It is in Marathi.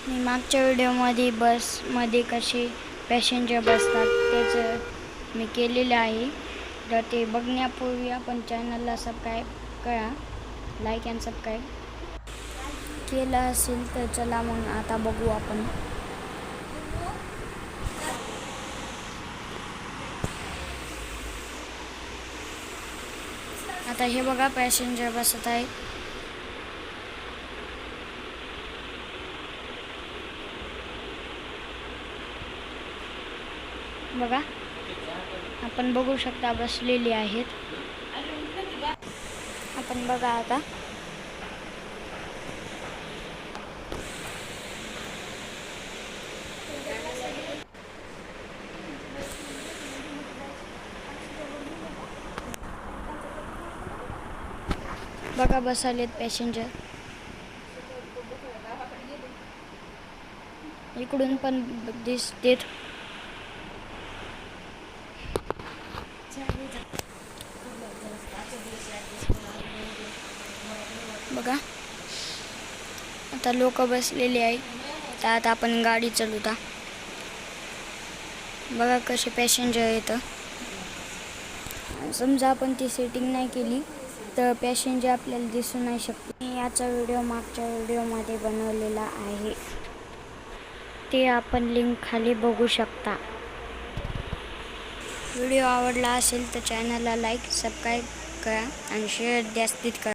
मी मागच्या व्हिडिओमध्ये बसमध्ये कसे पॅसेंजर बसतात त्याचं मी केलेलं आहे. तर ते बघण्यापूर्वी आपण चॅनलला सबस्क्राईब करा, लाईक अँड सबस्क्राईब केलं असेल तर चला मग आता बघू आपण. आता हे बघा पॅसेंजर बसत आहे. बघा आपण बघू शकता बसलेली आहेत. आपण बघा आता बघा बसलेत पॅसेंजर. इकडून पण दिसतेत. बघा आता लोक बसलेले आहेत. तर आता आपण गाडी चालवता. बघा कसे पॅसेंजर येतं. समजा आपण ती सेटिंग नाही केली तर पॅसेंजर आपल्याला दिसू नाही शकते. मी याचा व्हिडिओ मागच्या व्हिडिओमध्ये बनवलेला आहे, ते आपण लिंक खाली बघू शकता. व्हिडिओ आवडला असेल तर चॅनलला लाईक सबस्क्राईब करा आणि शेअर जास्तीत करा.